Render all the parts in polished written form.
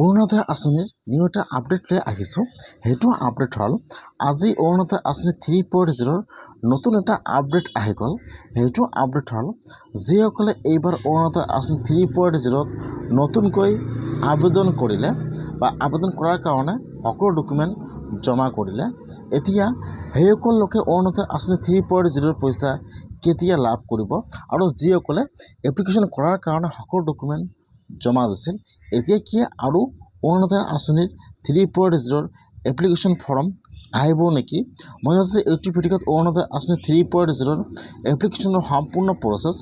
অৰুণোদয় আঁচনিৰ নিউ এটা আপডেট লৈ আহিছোঁ। সেইটো আপডেট হ'ল আজি অৰুণোদয় আঁচনি 3.0 নতুন এটা আপডেট আহি গ'ল। সেইটো আপডেট হ'ল যিসকলে এইবাৰ অৰুণোদয় আঁচনি 3.0 নতুনকৈ আবেদন কৰিলে বা আবেদন কৰাৰ কাৰণে সকলো ডকুমেণ্ট জমা কৰিলে, এতিয়া সেইসকল লোকে অৰুণোদয় আঁচনি 3.0 পইচা কেতিয়া লাভ কৰিব আৰু যিসকলে এপ্লিকেশ্যন কৰাৰ কাৰণে সকলো ডকুমেণ্ট জমা দিছিল, এতিয়া কি আৰু অৰুণোদয় আঁচনিৰ 3.0 এপ্লিকেশ্যন ফৰ্ম আহিব নেকি? মই আজি এইটো ভিডিঅ'ত অৰুণোদয় আঁচনি 3.0 এপ্লিকেশ্যনৰ সম্পূৰ্ণ প্ৰচেছ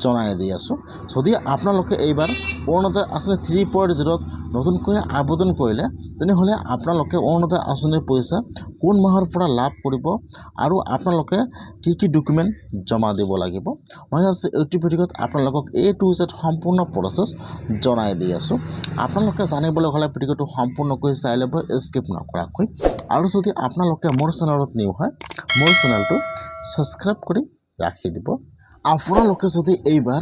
জনাই দি আছোঁ। যদি আপোনালোকে এইবাৰ অৰুণোদয় আঁচনি 3.0 নতুনকৈ আবেদন কৰিলে, তেনেহ'লে আপোনালোকে অৰুণোদয় আঁচনিৰ পইচা কোন মাহৰ পৰা লাভ কৰিব আৰু আপোনালোকে কি কি ডকুমেণ্ট জমা দিব লাগিব, মই আজি এইটো ভিডিঅ'ত আপোনালোকক A to Z সম্পূৰ্ণ প্ৰচেছ জনাই দি আছোঁ। আপোনালোকে জানিবলৈ হ'লে ভিডিঅ'টো সম্পূৰ্ণকৈ চাই ল'ব, স্কিপ নকৰাকৈ। আৰু যদি আপোনালোকে মোৰ চেনেলত নিউ হয়, মোৰ চেনেলটো ছাবস্ক্ৰাইব কৰি ৰাখি দিব। আপোনালোকে যদি এইবাৰ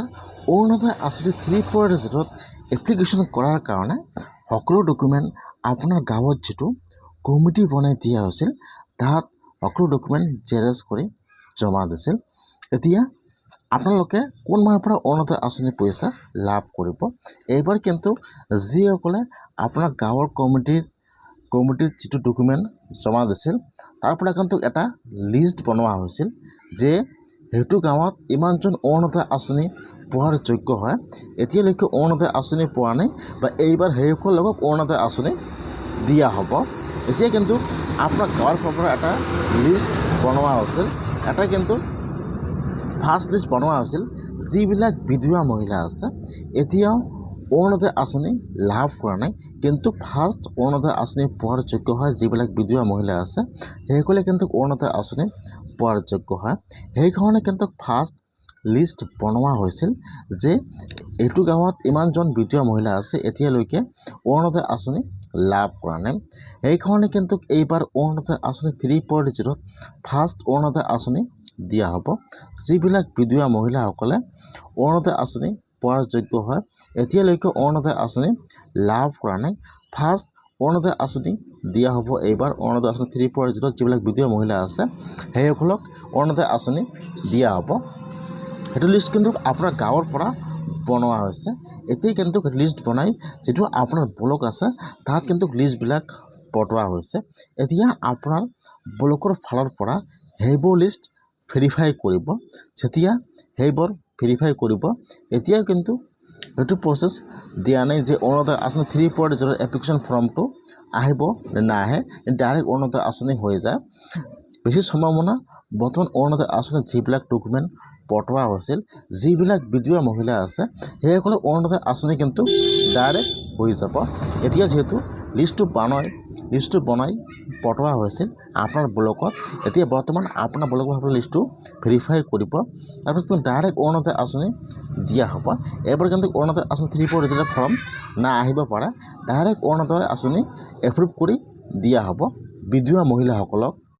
অৰুণোদয় আঁচনি 3.0 এপ্লিকেশ্যন কৰাৰ কাৰণে সকলো ডকুমেণ্ট আপোনাৰ গাঁৱত যিটো কমিটি বনাই দিয়া হৈছিল, তাত সকলো ডকুমেণ্ট জেৰক্স কৰি জমা দিছিল, এতিয়া আপোনালোকে কোন মাহৰ পৰা অৰুণোদয় আঁচনিৰ পইচা লাভ কৰিব। এইবাৰ কিন্তু যিসকলে আপোনাৰ গাঁৱৰ কমিটিৰ যিটো ডকুমেণ্ট জমা দিছিল, তাৰ পৰা কিন্তু এটা লিষ্ট বনোৱা হৈছিল যে সেইটো গাঁৱত ইমানজন অৰুণোদয় আঁচনি পোৱাৰ যোগ্য হয়, এতিয়ালৈকে অৰুণোদয় আঁচনি পোৱা নাই বা এইবাৰ সেইসকল লোকক অৰুণোদয় আঁচনি দিয়া হ'ব। এতিয়া কিন্তু আপোনাৰ গাঁৱৰ পৰা এটা লিষ্ট বনোৱা হৈছিল, এটা কিন্তু ফাৰ্ষ্ট লিষ্ট বনোৱা হৈছিল যিবিলাক বিধৱা মহিলা আছে, এতিয়াও অৰুণোদয় আঁচনি লাভ কৰা নাই, কিন্তু ফাৰ্ষ্ট অৰুণোদয় আঁচনি পোৱাৰ যোগ্য হয় যিবিলাক বিধৱা মহিলা আছে, সেইসকলে কিন্তু অৰুণোদয় আঁচনি পোৱাৰ যোগ্য হয়। সেইকাৰণে কিন্তু ফাৰ্ষ্ট লিষ্ট বনোৱা হৈছিল যে এইটো গাঁৱত ইমানজন বিধৱা মহিলা আছে, এতিয়ালৈকে অৰুণোদয় আঁচনি লাভ কৰা নাই। সেইকাৰণে কিন্তু এইবাৰ অৰুণোদয় আঁচনি 3.0 ফাৰ্ষ্ট অৰুণোদয় আঁচনি দিয়া হ'ব। যিবিলাক বিধৱা মহিলাসকলে অৰুণোদয় আঁচনি পোৱাৰ যোগ্য হয়, এতিয়ালৈকে অৰুণোদয় আঁচনি লাভ কৰা নাই, ফাৰ্ষ্ট অৰুণোদয় আঁচনি দিয়া হ'ব। এইবাৰ অৰুণোদয় আঁচনি 3.0 যিবিলাক বিধৱা মহিলা আছে, সেইসকলক অৰুণোদয় আঁচনি দিয়া হ'ব। সেইটো লিষ্ট কিন্তু আপোনাৰ গাঁৱৰ পৰা বনোৱা হৈছে। এতিয়া কিন্তু লিষ্ট বনাই যিটো আপোনাৰ ব্লক আছে, তাত কিন্তু লিষ্টবিলাক পঠোৱা হৈছে। এতিয়া আপোনাৰ ব্লকৰ ফালৰ পৰা সেইবোৰ লিষ্ট ভেৰিফাই কৰিব। যেতিয়া সেইবোৰ ভেৰিফাই কৰিব, এতিয়াও কিন্তু সেইটো প্ৰচেছ দিয়া নাই যে অৰুণোদয় আঁচনি 3.0 এপ্লিকেশ্যন ফৰ্মটো আহিব নে নাহে, ডাইৰেক্ট অৰুণোদয় আঁচনি হৈ যায়। বেছি সম্ভাৱনা বৰ্তমান অৰুণোদয় আঁচনিত যিবিলাক ডকুমেণ্ট পঠোৱা হৈছিল, যিবিলাক বিধৱা মহিলা আছে, সেইসকলে অৰুণোদয় আঁচনি কিন্তু ডাইৰেক্ট হৈ যাব। এতিয়া যিহেতু লিষ্টটো বনাই পঠোৱা হৈছিল আপোনাৰ ব্লকত, এতিয়া বৰ্তমান আপোনাৰ ব্লকৰ লিষ্টটো ভেৰিফাই কৰিব, তাৰপিছত ডাইৰেক্ট অৰুণোদয় আঁচনি দিয়া হ'ব। এইবাৰ কিন্তু অৰুণোদয় আঁচনি 3.0 ফৰ্ম আহিব পাৰে, ডাইৰেক্ট অৰুণোদয় আঁচনি এপ্ৰুভ কৰি দিয়া হ'ব বিধৱা মহিলাসকলক।